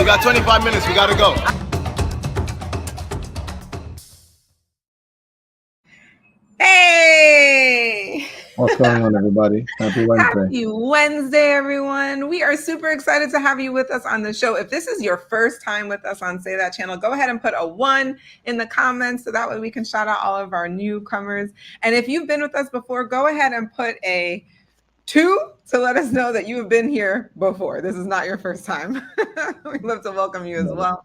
We got 25 minutes. We got to go. Hey! What's going on, everybody? Happy Wednesday. Happy Wednesday, everyone. We are super excited to have you with us on the show. If this is your first time with us on Say That channel, go ahead and put a 1 in the comments so that way we can shout out all of our newcomers. And if you've been with us before, go ahead and put a 2 to let us know that you have been here before. This is not your first time. We'd love to welcome you as well.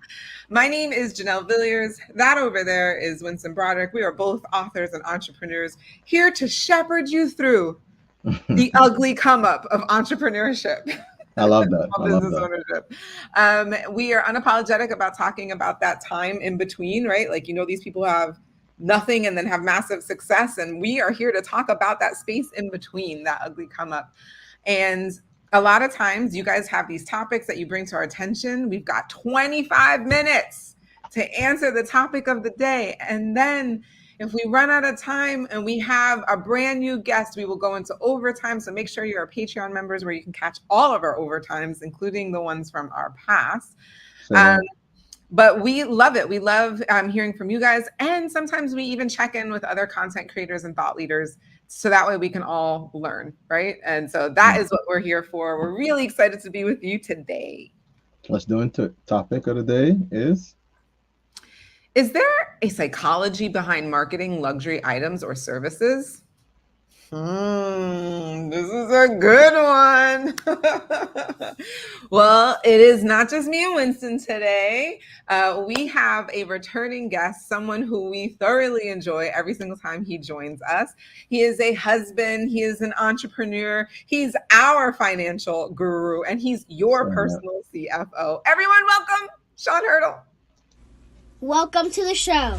My name is Janelle Villiers. That over there is Winston Broderick. We are both authors and entrepreneurs here to shepherd you through the ugly come up of entrepreneurship. I love that. Business ownership. We are unapologetic about talking about that time in between, right? Like, these people have nothing and then have massive success. And we are here to talk about that space in between, that ugly come up. And a lot of times you guys have these topics that you bring to our attention. We've got 25 minutes to answer the topic of the day. And then if we run out of time and we have a brand new guest, we will go into overtime. So make sure you're our Patreon members where you can catch all of our overtimes, including the ones from our past. But we love it. We love hearing from you guys. And sometimes we even check in with other content creators and thought leaders so that way we can all learn, right? And so that is what we're here for. We're really excited to be with you today. Let's do it. Topic of the day is there a psychology behind marketing luxury items or services? This is a good one. Well, it is not just me and Winston today. We have a returning guest, someone who we thoroughly enjoy every single time he joins us. He is a husband. He is an entrepreneur. He's our financial guru, and he's your personal CFO. Everyone, welcome Sean Hurdle. Welcome to the show.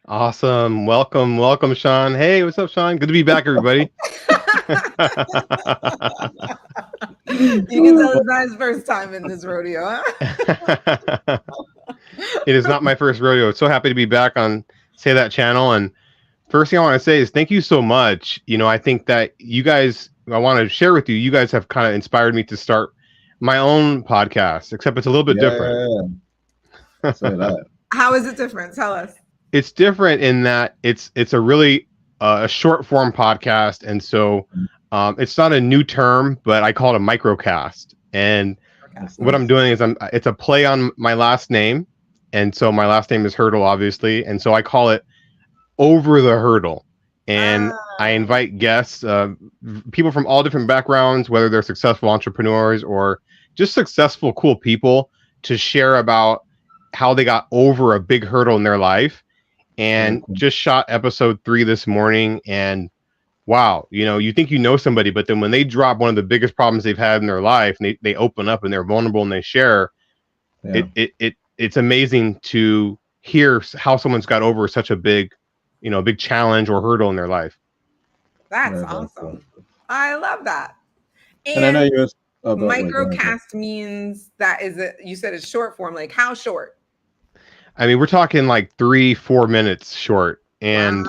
Awesome. Welcome, Sean. Hey, what's up, Sean? Good to be back, everybody. You can tell it's not his first time in this rodeo, huh? It is not my first rodeo. So happy to be back on Say That channel. And first thing I want to say is thank you so much. I think that you guys, I want to share with you, you guys have kind of inspired me to start my own podcast, except it's a little bit different. Say that. How is it different? Tell us. It's different in that it's a really a short form podcast, and so it's not a new term, but I call it a microcast. And what I'm doing is it's a play on my last name, and so my last name is Hurdle, obviously, and so I call it Over the Hurdle. And I invite guests, people from all different backgrounds, whether they're successful entrepreneurs or just successful, cool people, to share about how they got over a big hurdle in their life. And just shot episode 3 this morning, and wow, you think you know somebody, but then when they drop one of the biggest problems they've had in their life, and they open up and they're vulnerable and they share, it's amazing to hear how someone's got over such a big challenge or hurdle in their life. That's awesome. I love that. And I know you're microcast means that you said it's short form. Like how short? I mean, we're talking like 3-4 minutes short. And,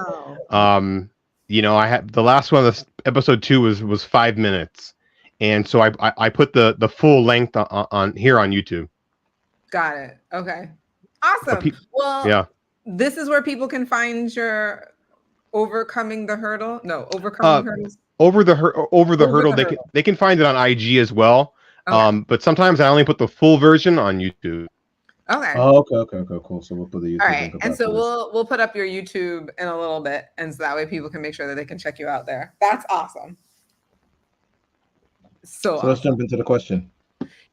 I had the last one, episode 2 was 5 minutes. And so I put the full length on here on YouTube. Got it. Okay. Awesome. This is where people can find your Overcoming the Hurdle. No, Overcoming Hurdles. Over the hurdle. They can find it on IG as well. Okay. But sometimes I only put the full version on YouTube. Okay. Oh, okay, cool. So we'll put the YouTube. All right, and so we'll put up your YouTube in a little bit, and so that way people can make sure that they can check you out there. That's awesome. So let's jump into the question.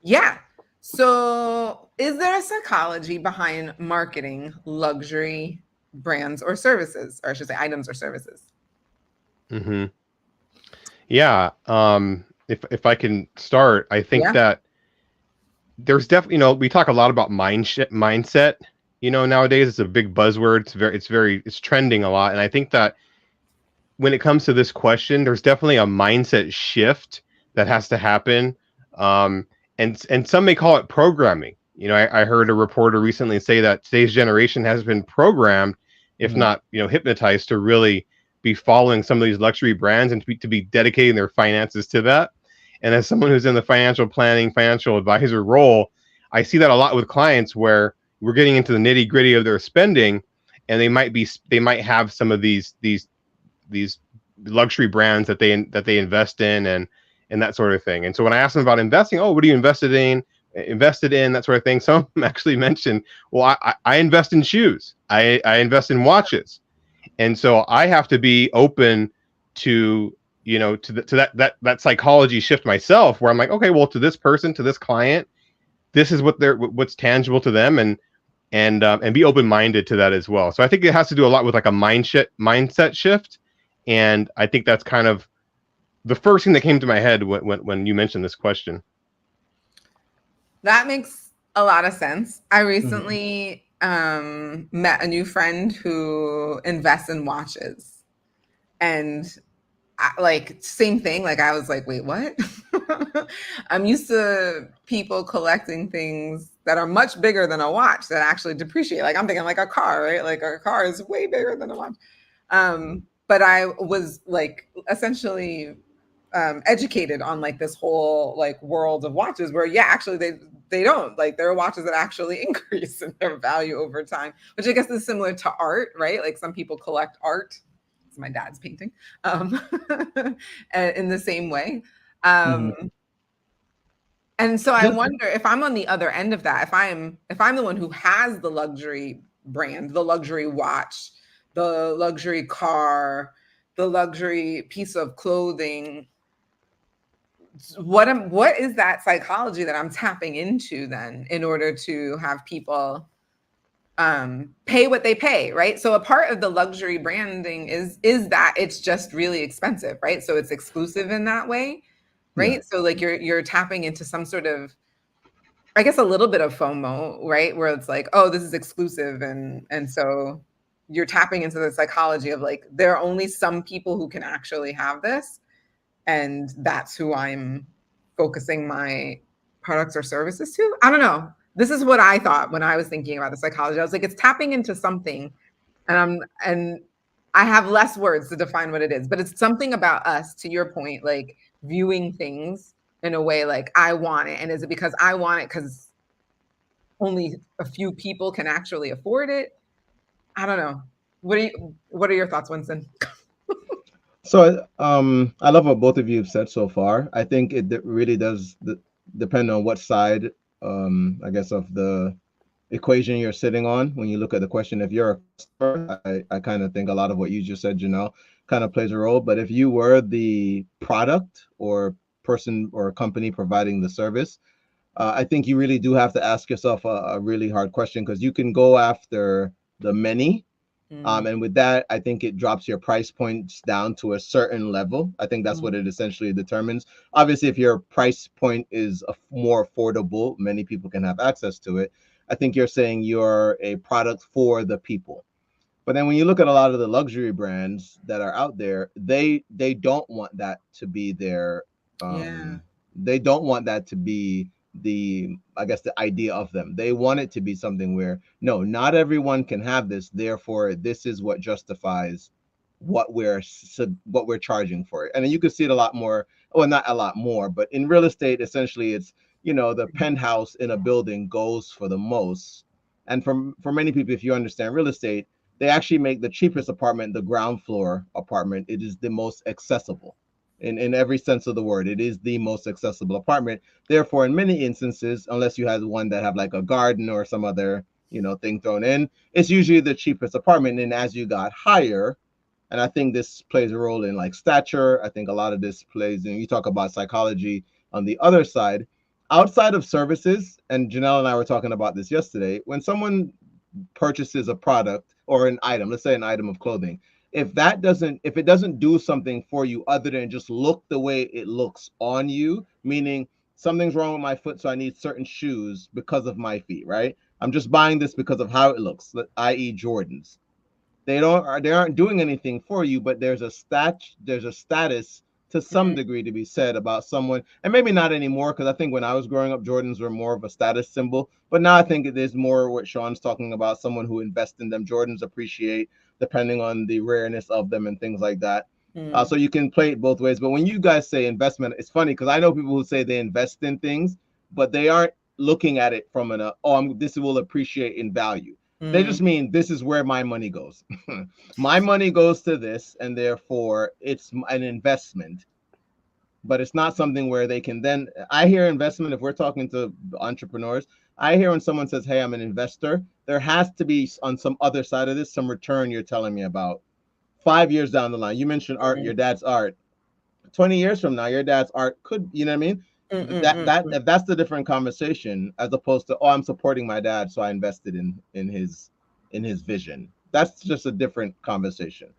Yeah. So, is there a psychology behind marketing luxury brands or services, or I should say, items or services? Mm-hmm. Yeah. If I can start, I think that there's definitely, we talk a lot about mindset, nowadays. It's a big buzzword. It's trending a lot. And I think that when it comes to this question, there's definitely a mindset shift that has to happen. And some may call it programming. I heard a reporter recently say that today's generation has been programmed if not, hypnotized to really be following some of these luxury brands and to be dedicating their finances to that. And as someone who's in the financial planning, financial advisor role, I see that a lot with clients where we're getting into the nitty gritty of their spending, and they might have some of these luxury brands that they invest in and that sort of thing. And so when I ask them about investing, oh, what are you invested in, that sort of thing, some of them actually mentioned, well, I invest in shoes, I invest in watches. And so I have to be open to that psychology shift myself, where I'm like, okay, well, to this person, to this client, this is what's tangible to them, and be open-minded to that as well. So I think it has to do a lot with like a mindset shift. And I think that's kind of the first thing that came to my head when you mentioned this question. That makes a lot of sense. I recently met a new friend who invests in watches, and same thing. Like, I was like, wait, what? I'm used to people collecting things that are much bigger than a watch that actually depreciate. Like, I'm thinking like a car, right? Like, a car is way bigger than a watch. But I was like essentially educated on like this whole like world of watches where, yeah, actually they don't, like, there are watches that actually increase in their value over time, which I guess is similar to art, right? Like, some people collect art. It's my dad's painting in the same way. And so I wonder if I'm on the other end of that, if I'm the one who has the luxury brand, the luxury watch, the luxury car, the luxury piece of clothing, what is that psychology that I'm tapping into then in order to have people pay what they pay, right? So a part of the luxury branding is that it's just really expensive, right? So it's exclusive in that way, right? Yeah. So like you're tapping into some sort of, I guess, a little bit of FOMO, right? Where it's like, oh, this is exclusive, and so you're tapping into the psychology of like, there are only some people who can actually have this, and that's who I'm focusing my products or services to. I don't know. This is what I thought when I was thinking about the psychology. I was like, it's tapping into something, and I have less words to define what it is, but it's something about us, to your point, like viewing things in a way like, I want it. And is it because I want it because only a few people can actually afford it? I don't know. What are your thoughts, Winston? So I love what both of you have said so far. I think it really does depend on what side, I guess, of the equation you're sitting on when you look at the question. If you're a customer, I kind of think a lot of what you just said, Janelle, kind of plays a role. But if you were the product or person or company providing the service, I think you really do have to ask yourself a really hard question, because you can go after the many. And with that, I think it drops your price points down to a certain level. I think that's what it essentially determines. Obviously, if your price point is more affordable, many people can have access to it. I think you're saying you're a product for the people. But then when you look at a lot of the luxury brands that are out there, they don't want that to be their, they don't want that to be the, I guess, the idea of them. They want it to be something where, no, not everyone can have this, therefore this is what justifies what we're charging for it. And then you can see it a lot more, well, not a lot more, but in real estate, essentially it's, the penthouse in a building goes for the most. And for many people, if you understand real estate, they actually make the cheapest apartment, the ground floor apartment, it is the most accessible. In every sense of the word, it is the most accessible apartment. Therefore, in many instances, unless you have one that have like a garden or some other, thing thrown in, it's usually the cheapest apartment. And as you got higher, and I think this plays a role in like stature, I think a lot of this plays in, you talk about psychology on the other side, outside of services, and Janelle and I were talking about this yesterday, when someone purchases a product or an item, let's say an item of clothing, if it doesn't do something for you other than just look the way it looks on you, meaning something's wrong with my foot, so I need certain shoes because of my feet, right? I'm just buying this because of how it looks, i.e. Jordans. They aren't doing anything for you, but there's a status to some degree to be said about someone, and maybe not anymore, because I think when I was growing up, Jordans were more of a status symbol. But now I think it is more what Sean's talking about, someone who invests in them. Jordans appreciate. depending on the rareness of them and things like that. Mm. So you can play it both ways. But when you guys say investment, it's funny because I know people who say they invest in things, but they aren't looking at it from this will appreciate in value. They just mean this is where my money goes. My money goes to this, and therefore it's an investment. But it's not something where they can then. I hear investment, if we're talking to entrepreneurs, I hear when someone says, hey, I'm an investor, there has to be on some other side of this, some return you're telling me about. 5 years down the line, you mentioned art, your dad's art. 20 years from now, your dad's art could, you know what I mean? That's the different conversation, as opposed to, oh, I'm supporting my dad, so I invested in his vision. That's just a different conversation.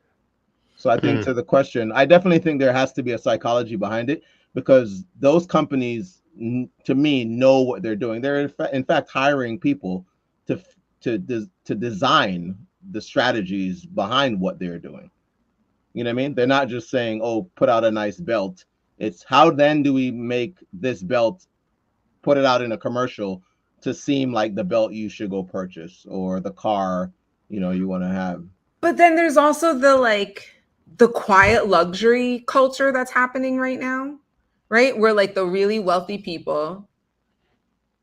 So I think to the question, I definitely think there has to be a psychology behind it, because those companies, to me, know what they're doing. They're in fact hiring people to design the strategies behind what they're doing. You know what I mean? They're not just saying, oh, put out a nice belt. It's how then do we make this belt, put it out in a commercial to seem like the belt you should go purchase, or the car, you want to have. But then there's also the quiet luxury culture that's happening right now, right? Where like the really wealthy people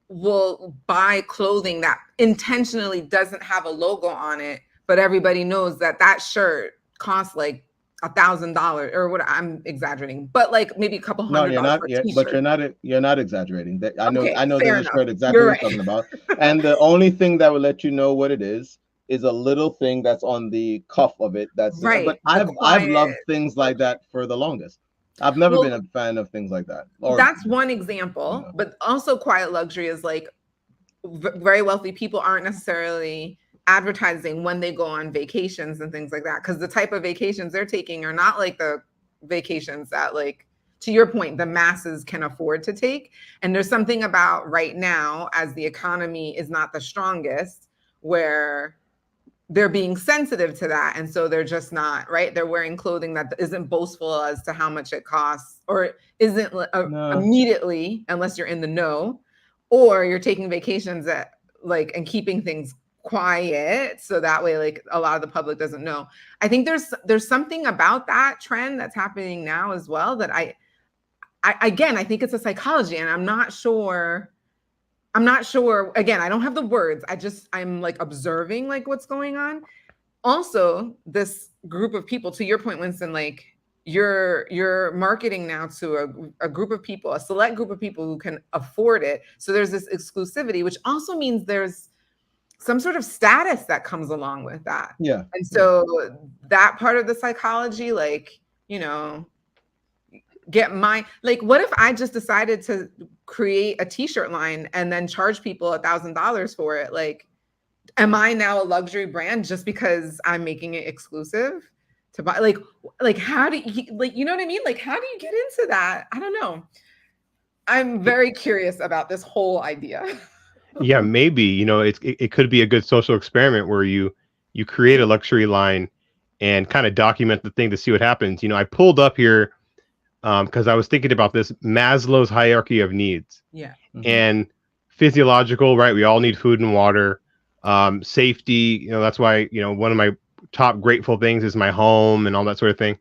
will buy clothing that intentionally doesn't have a logo on it, but everybody knows that shirt costs like $1,000 or what. I'm exaggerating, but like maybe a couple $100 for a t-shirt. But you're not exaggerating. I know Okay, there's a shirt exactly what you're talking about. And the only thing that will let you know what it is a little thing that's on the cuff of it. That's right. But I've loved things like that for the longest. I've never been a fan of things like that. That's one example, but also quiet luxury is like very wealthy people aren't necessarily advertising when they go on vacations and things like that, because the type of vacations they're taking are not like the vacations that, like, to your point, the masses can afford to take. And there's something about right now, as the economy is not the strongest, where they're being sensitive to that. And so they're just not, right? They're wearing clothing that isn't boastful as to how much it costs, or isn't immediately, unless you're in the know, or you're taking vacations that and keeping things quiet, so that way like a lot of the public doesn't know. I think there's something about that trend that's happening now as well, that I think it's a psychology, and I'm not sure. Again, I don't have the words. I'm like observing like what's going on. Also, this group of people, to your point, Winston, like you're marketing now to a group of people, a select group of people who can afford it. So there's this exclusivity, which also means there's some sort of status that comes along with that. Yeah. And so that part of the psychology, what if I just decided to create a t-shirt line and then charge people $1,000 for it? Like, am I now a luxury brand just because I'm making it exclusive to buy? Like how do you, you know what I mean? Like, how do you get into that? I don't know. I'm very curious about this whole idea. Yeah, maybe, it could be a good social experiment where you create a luxury line and kind of document the thing to see what happens. I pulled up here because I was thinking about this Maslow's hierarchy of needs. Yeah. Mm-hmm. And physiological, right? We all need food and water. Safety, that's why, one of my top grateful things is my home and all that sort of thing.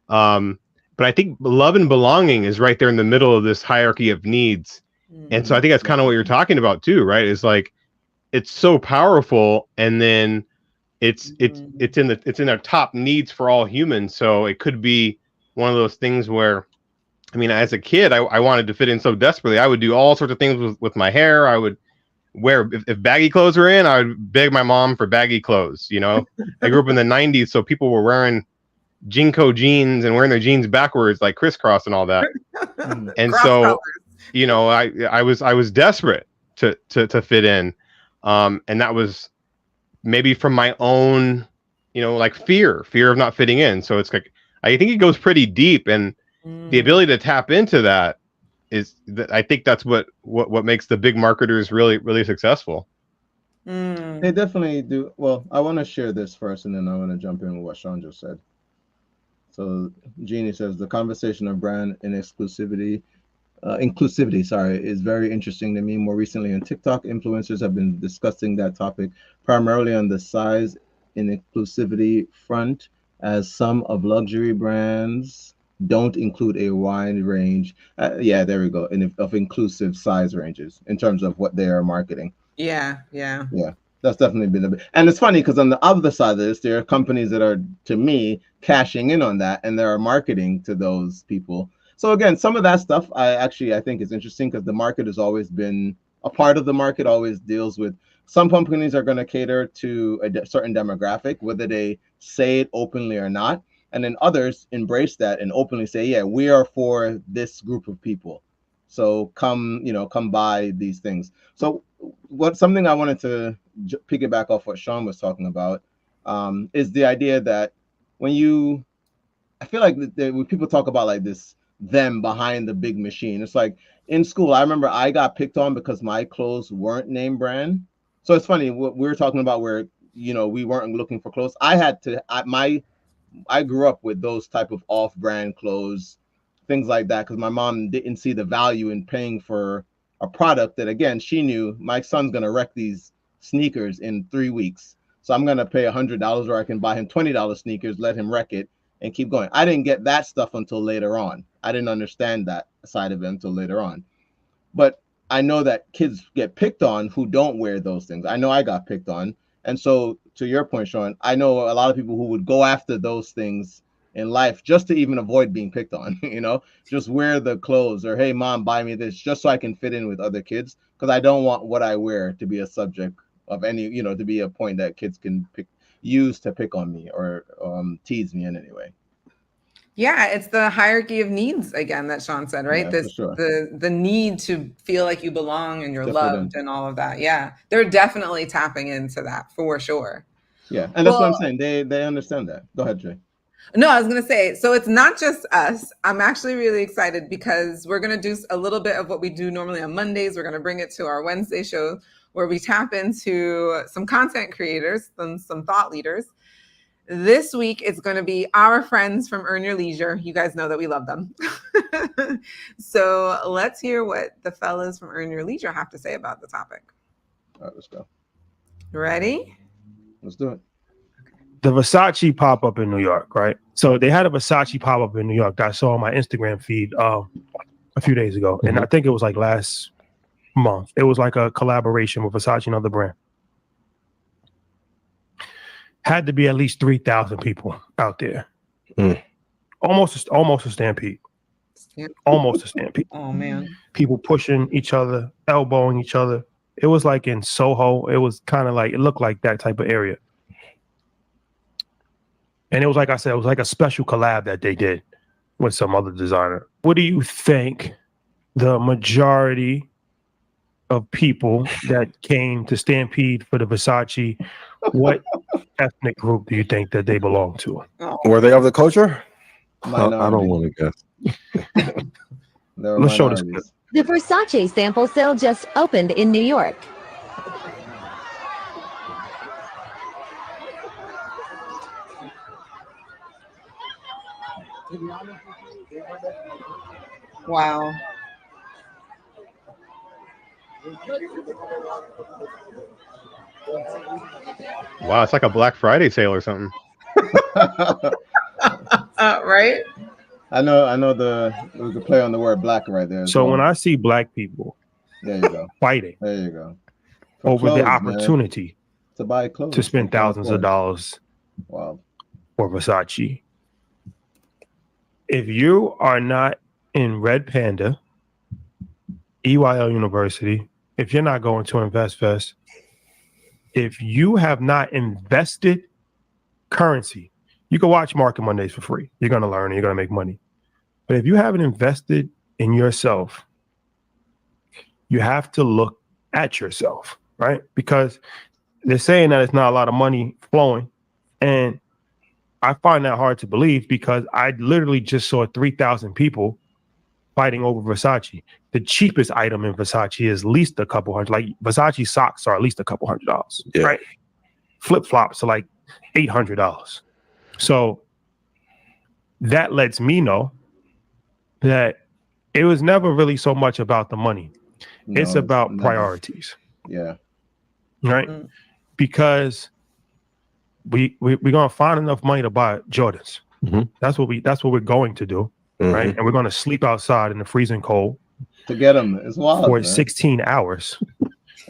But I think love and belonging is right there in the middle of this hierarchy of needs. And so I think that's kind of what you're talking about too, right? It's like, it's so powerful, and then it's in our top needs for all humans. So it could be one of those things where, I mean, as a kid, I wanted to fit in so desperately. I would do all sorts of things with my hair. I would wear, if baggy clothes were in, I would beg my mom for baggy clothes. I grew up in the 90s, so people were wearing Jinko jeans and wearing their jeans backwards, like crisscross and all that. And so, I was desperate to fit in. And that was maybe from my own, like fear of not fitting in. So it's like, I think it goes pretty deep, and the ability to tap into that I think that's what makes the big marketers really, really successful. They definitely do. Well, I want to share this first, and then I want to jump in with what Sean just said. So Jeannie says the conversation of brand and inclusivity, is very interesting to me. More recently on TikTok, influencers have been discussing that topic primarily on the size inclusivity front, as some of luxury brands don't include a wide range. Yeah, there we go. Of inclusive size ranges in terms of what they are marketing. Yeah. Yeah, that's definitely been a bit. And it's funny because on the other side of this, there are companies that are, to me, cashing in on that, and they are marketing to those people. So again, some of that stuff I think is interesting because the market has always been a part of the market. Always deals with some companies are going to cater to a certain demographic, whether they say it openly or not, and then others embrace that and openly say, yeah, we are for this group of people. So come buy these things. So something I wanted to piggyback off what Sean was talking about is the idea that I feel like when people talk about like this, them behind the big machine, it's like in school, I remember I got picked on because my clothes weren't name brand. So it's funny what we're talking about where, we weren't looking for clothes. I grew up with those type of off-brand clothes, things like that, because my mom didn't see the value in paying for a product that, again, she knew my son's gonna wreck these sneakers in 3 weeks, so I'm gonna pay $100, or I can buy him $20 sneakers, let him wreck it, and keep going. I didn't get that stuff until later on. I didn't understand that side of it until later on. But I know that kids get picked on who don't wear those things. I know I got picked on. And so to your point, Sean, I know a lot of people who would go after those things in life just to even avoid being picked on, just wear the clothes, or, hey, mom, buy me this just so I can fit in with other kids, because I don't want what I wear to be a subject of any, to be a point that kids can use to pick on me or tease me in any way. Yeah, it's the hierarchy of needs again that Sean said, right? Yeah, for sure. The need to feel like you belong and you're loved and all of that. Yeah, they're definitely tapping into that for sure. Yeah, and that's what I'm saying. They understand that. Go ahead, Jay. No, I was going to say, so it's not just us. I'm actually really excited because we're going to do a little bit of what we do normally on Mondays. We're going to bring it to our Wednesday show where we tap into some content creators, some thought leaders. This week, it's going to be our friends from Earn Your Leisure. You guys know that we love them. So let's hear what the fellas from Earn Your Leisure have to say about the topic. All right, let's go. Ready? Let's do it. The Versace pop-up in New York, right? So they had a Versace pop-up in New York that I saw on my Instagram feed a few days ago. And I think it was like last month. It was like a collaboration with Versace and other brand. Had to be at least 3,000 people out there. Almost a stampede. Almost a stampede. Oh, man. People pushing each other, elbowing each other. It was like in Soho. It was kind of like, it looked like that type of area. And it was, like I said, it was like a special collab that they did with some other designer. What do you think the majority of people that came to stampede for the Versace, what ethnic group do you think that they belong to? Were they of the culture? I Minority. don't want to guess. Let's show this. The Versace sample sale just opened in New York. Wow. Wow, it's like a Black Friday sale or something. Right? I know the play on the word black right there. So when I see black people there you go. fighting There you go. over clothes, the opportunity man, to buy clothes, to spend thousands of dollars for Versace. If you are not in Red Panda, EYL University, if you're not going to Invest Fest, if you have not invested currency, you can watch Market Mondays for free. You're going to learn and you're going to make money. But if you haven't invested in yourself, you have to look at yourself, right? Because they're saying that it's not a lot of money flowing. And I find that hard to believe because I literally just saw 3,000 people fighting over Versace. The cheapest item in Versace is at least a couple hundred. Like Versace socks are at least a couple $100, right? Flip-flops are like $800. So that lets me know that it was never really so much about the money. No, it's about priorities. Yeah. Right? Because we're gonna find enough money to buy Jordans. That's what we're going to do, right? And we're gonna sleep outside in the freezing cold to get them. It's wild, for man. 16 hours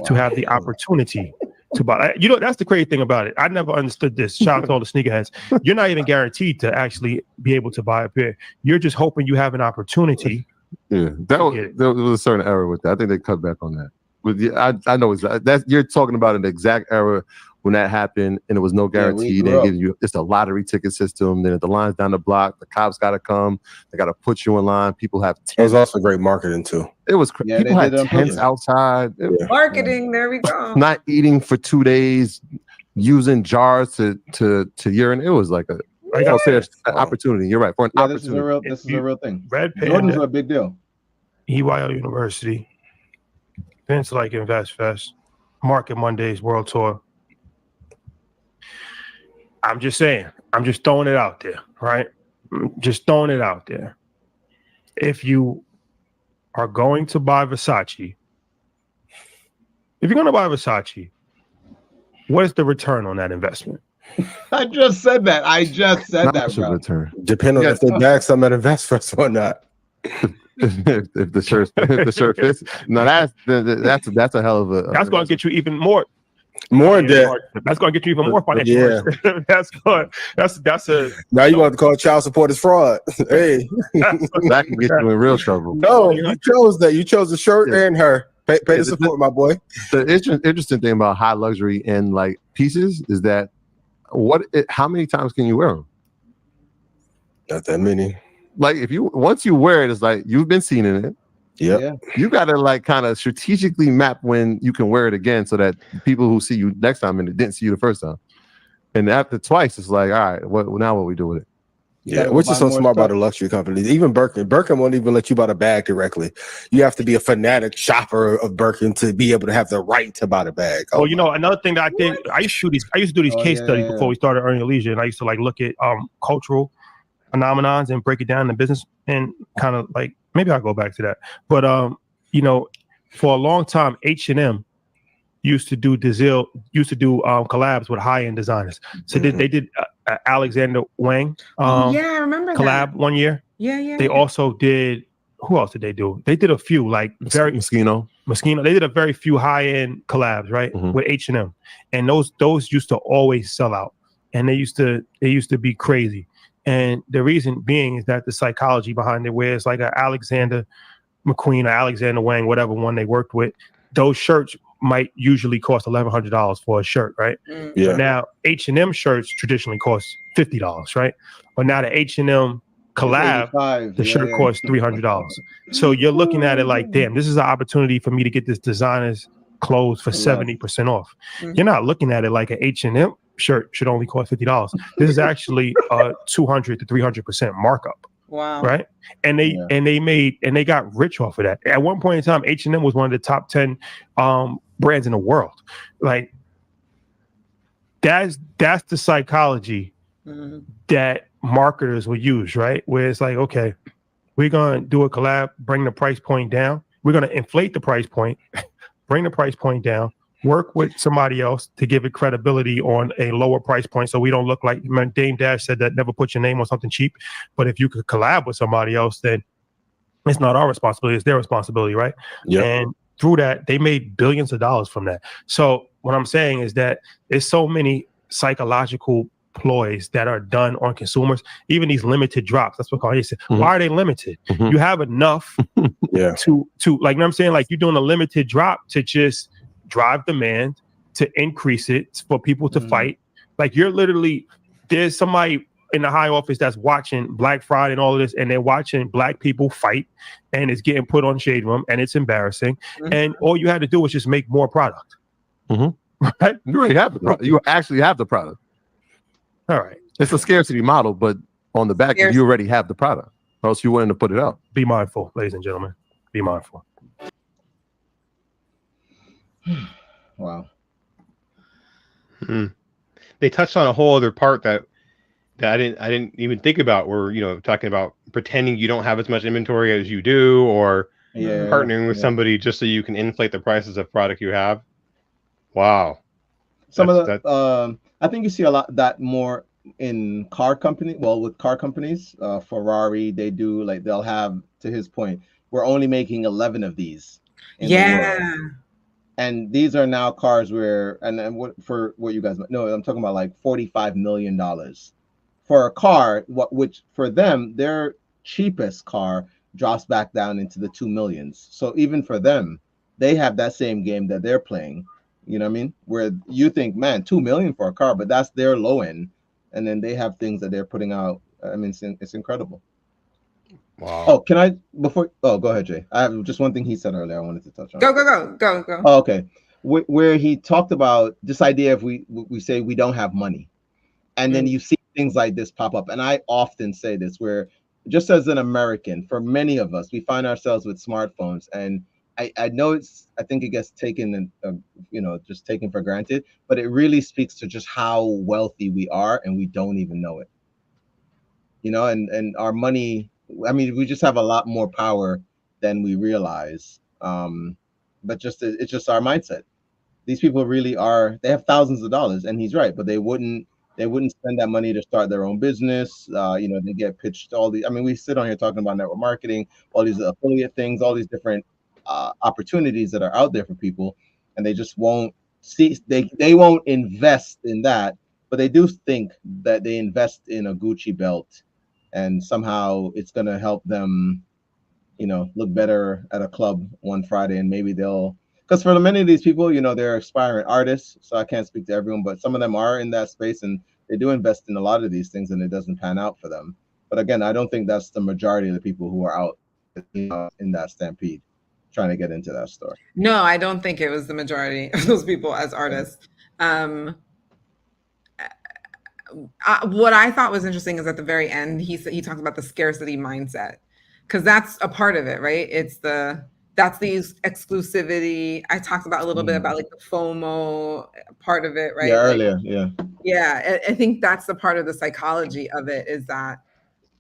to have the opportunity to buy. You know, that's the crazy thing about it. I never understood this. Shout out to all the sneakerheads. You're not even guaranteed to actually be able to buy a pair. You're just hoping you have an opportunity. Yeah, there was a certain error with that. I think they cut back on that. But I know that's you're talking about an exact error when that happened, and it was no guarantee. They give you it's a lottery ticket system. Then if the line's down the block, the cops got to come. They got to put you in line. People have tents. It was also great marketing too. It was people had tents outside. Marketing. There we go. Not eating for 2 days, using jars to urinate. It was like an opportunity. You're right for an opportunity. This is a real thing. Red Jordans are a big deal. EYL University, events like Invest Fest, Market Mondays, World Tour. I'm just saying, I'm just throwing it out there, right? Just throwing it out there. If you are going to buy Versace, what is the return on that investment? I just said that. Bro. Return. Depending on if they bag some at InvestFest or not. if the shirt fits. No, that's a hell of a. That's going to get you even more. More debt. That's going to get you even more financial. Yeah. That's a. Now you want to call child support as fraud. Hey, that can get you in real trouble. No, you chose that. You chose the shirt and her. Pay the support, my boy. The interesting thing about high luxury and like pieces is that how many times can you wear them? Not that many. Like once you wear it, it's like you've been seen in it. Yeah. You got to like kind of strategically map when you can wear it again so that people who see you next time and it didn't see you the first time. And after twice, it's like, all right, now what we do with it? Yeah, which is so smart about the luxury companies. Even Birkin won't even let you buy the bag directly. You have to be a fanatic shopper of Birkin to be able to have the right to buy the bag. Well, another thing that I used to do these case studies before we started Earning Leisure, and I used to like look at cultural phenomenons and break it down in the business, and kind of like maybe I'll go back to that. But for a long time, H&M used to do collabs with high-end designers. So they did Alexander Wang I remember collab that. 1 year. Yeah. They also did. Who else did they do? They did a few like Moschino. They did a very few high-end collabs, right, with H&M, and those used to always sell out, and they used to be crazy. And the reason being is that the psychology behind it, where it's like an Alexander McQueen or Alexander Wang, whatever one they worked with, those shirts might usually cost $1,100 for a shirt, right? Yeah. But now H&M shirts traditionally cost $50, right? But now the H&M collab, the shirt costs $300. So you're looking at it like, damn, this is an opportunity for me to get this designer's clothes for 70% off. You're not looking at it like an H&M shirt should only cost $50. This is actually a 200 to 300% markup. Wow. Right. And they got rich off of that. At one point in time, H&M was one of the top 10 brands in the world. Like that's the psychology that marketers will use, right? Where it's like, okay, we're gonna do a collab, bring the price point down. We're gonna inflate the price point, bring the price point down, work with somebody else to give it credibility on a lower price point, so we don't look like Dame Dash said that never put your name on something cheap. But if you could collab with somebody else, then it's not our responsibility, it's their responsibility, right? Yeah. And through that, they made billions of dollars from that. So what I'm saying is that there's so many psychological ploys that are done on consumers, even these limited drops. That's what Kanye said. Why are they limited? You have enough to like, you know what I'm saying? Like, you're doing a limited drop to just drive demand, to increase it for people to fight. Like, you're literally, there's somebody in the high office that's watching Black Friday and all of this, and they're watching Black people fight, and it's getting put on Shade Room, and it's embarrassing. And all you had to do was just make more product. Right? You already have the product. You actually have the product. All right. It's a scarcity model, but on the back end, you already have the product, or else you wouldn't have put it out. Be mindful, ladies and gentlemen. Be mindful. Wow. They touched on a whole other part that I didn't even think about, where, talking about pretending you don't have as much inventory as you do, or partnering with somebody just so you can inflate the prices of product you have. Wow. Some of the I think you see a lot that more in car company. Well, with car companies, Ferrari, they do like they'll have, to his point, we're only making 11 of these in the world. And these are now cars where, and what for what you guys know, I'm talking about like $45 million for a car, which for them, their cheapest car drops back down into the 2 millions. So even for them, they have that same game that they're playing. You know what I mean? Where you think, man, 2 million for a car, but that's their low end. And then they have things that they're putting out. I mean, it's incredible. Wow. Oh, can I before? Oh, go ahead, Jay. I have just one thing he said earlier I wanted to touch on. Go. Oh, okay. Where he talked about this idea of we say we don't have money, and then you see things like this pop up. And I often say this, where just as an American, for many of us, we find ourselves with smartphones, and I know I think it gets taken just taken for granted, but it really speaks to just how wealthy we are, and we don't even know it. And our money, I mean, we just have a lot more power than we realize. But it's just our mindset. These people really are, they have thousands of dollars, and he's right, but they wouldn't spend that money to start their own business. They get pitched all these, I mean, we sit on here talking about network marketing, all these affiliate things, all these different opportunities that are out there for people, and they just won't see, they won't invest in that, but they do think that they invest in a Gucci belt and somehow it's going to help them, look better at a club one Friday, and maybe because for many of these people, they're aspiring artists, so I can't speak to everyone, but some of them are in that space and they do invest in a lot of these things and it doesn't pan out for them. But again, I don't think that's the majority of the people who are out in that stampede trying to get into that store. No, I don't think it was the majority of those people as artists. What I thought was interesting is at the very end, he talked about the scarcity mindset, because that's a part of it, right? That's the exclusivity. I talked about a little bit about like the FOMO part of it, right? Yeah, earlier, yeah. Yeah, I think that's the part of the psychology of it, is that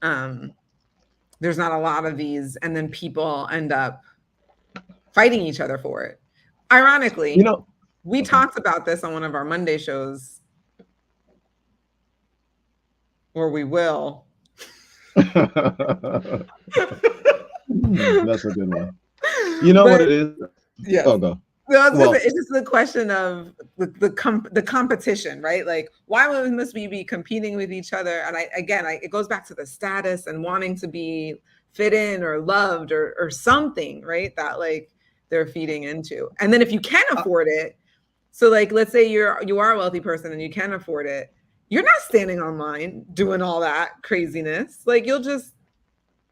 there's not a lot of these, and then people end up fighting each other for it. Ironically, we talked about this on one of our Monday shows, or we will. That's a good one. You know what it is? Yeah. Oh, go. It's just the question of the competition, right? Like, why must we be competing with each other? And it goes back to the status and wanting to be fit in or loved or something, right? That like they're feeding into. And then if you can afford it, so like let's say you are a wealthy person and you can afford it, you're not standing online doing all that craziness. Like you'll just,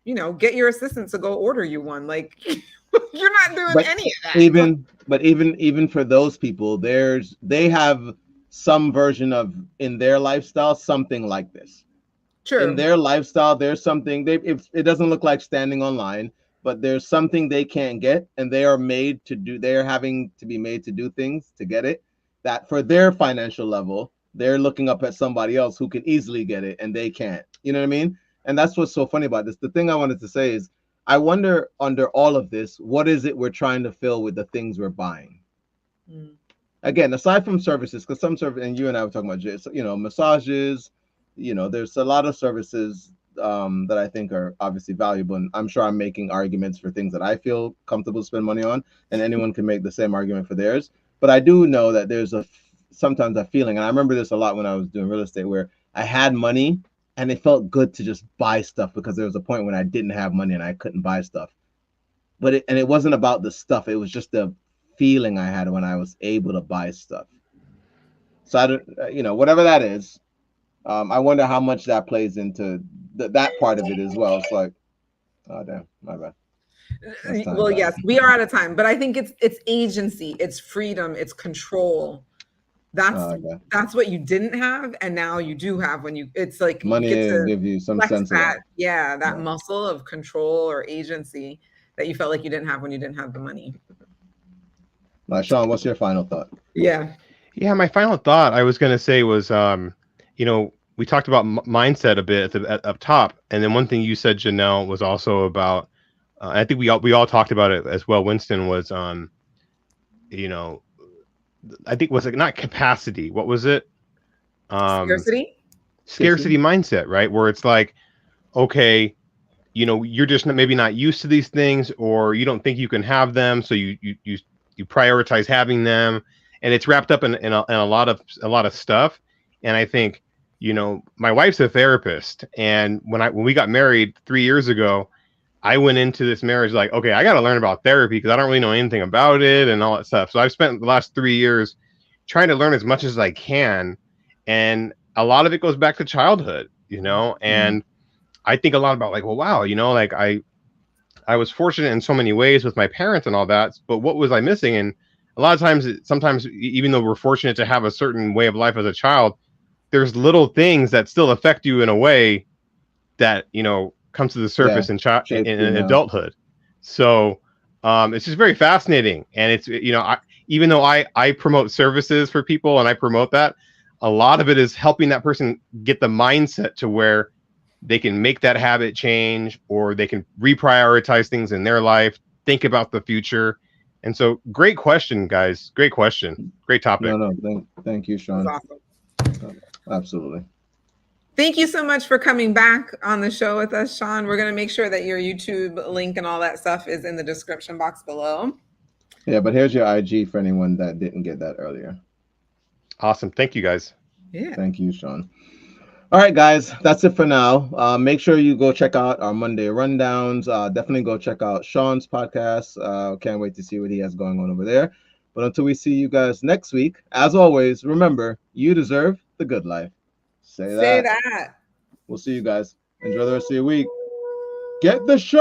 get your assistant to go order you one. Like you're not doing any of that. Even for those people, they have some version of, in their lifestyle, something like this. True. In their lifestyle, there's something it doesn't look like standing online, but there's something they can't get, and they are having to be made to do things to get it, that for their financial level, they're looking up at somebody else who can easily get it and they can't. You know what I mean? And that's what's so funny about this. The thing I wanted to say is, I wonder, under all of this, what is it we're trying to fill with the things we're buying? Again, aside from services, because some service, and you and I were talking about, massages, there's a lot of services that I think are obviously valuable, and I'm sure I'm making arguments for things that I feel comfortable to spend money on, and anyone can make the same argument for theirs. But I do know that there's sometimes a feeling, and I remember this a lot when I was doing real estate, where I had money and it felt good to just buy stuff, because there was a point when I didn't have money and I couldn't buy stuff. But it wasn't about the stuff, it was just the feeling I had when I was able to buy stuff. So I don't, whatever that is, I wonder how much that plays into that part of it as well. It's like, oh damn, my bad. Well, yes, we are out of time, but I think it's agency, it's freedom, it's control. That's what you didn't have, and now you do have. It's like money give you some sense of that. Yeah, that muscle of control or agency that you felt like you didn't have when you didn't have the money. Sean, what's your final thought? Yeah, my final thought I was going to say was, we talked about mindset a bit up top, and then one thing you said, Janelle, was also about. I think we all talked about it as well. Winston was, I think, was it not capacity? What was it? scarcity mindset, right? Where it's like, okay, you know, you're just maybe not used to these things, or you don't think you can have them, so you prioritize having them, and it's wrapped up in a lot of stuff. And I think, you know, my wife's a therapist, and when we got married 3 years ago, I went into this marriage like, okay, I got to learn about therapy because I don't really know anything about it and all that stuff. So I've spent the last 3 years trying to learn as much as I can, and a lot of it goes back to childhood, you know. And I think a lot about like, well, wow, you know, like I was fortunate in so many ways with my parents and all that, but what was I missing? And a lot of times, sometimes even though we're fortunate to have a certain way of life as a child, there's little things that still affect you in a way that, you know, comes to the surface in adulthood. So it's just very fascinating. And it's, you know, even though I promote services for people and I promote that, a lot of it is helping that person get the mindset to where they can make that habit change, or they can reprioritize things in their life, think about the future. And so, great question, guys. Great question. Great topic. Thank you, Sean. Awesome. Absolutely. Thank you so much for coming back on the show with us, Sean. We're going to make sure that your YouTube link and all that stuff is in the description box below. Yeah, but here's your IG for anyone that didn't get that earlier. Awesome. Thank you, guys. Yeah. Thank you, Sean. All right, guys, that's it for now. Make sure you go check out our Monday rundowns. Definitely go check out Sean's podcast. Can't wait to see what he has going on over there. But until we see you guys next week, as always, remember, you deserve the good life. Say that. Say that. We'll see you guys. Enjoy the rest of your week. Get the show.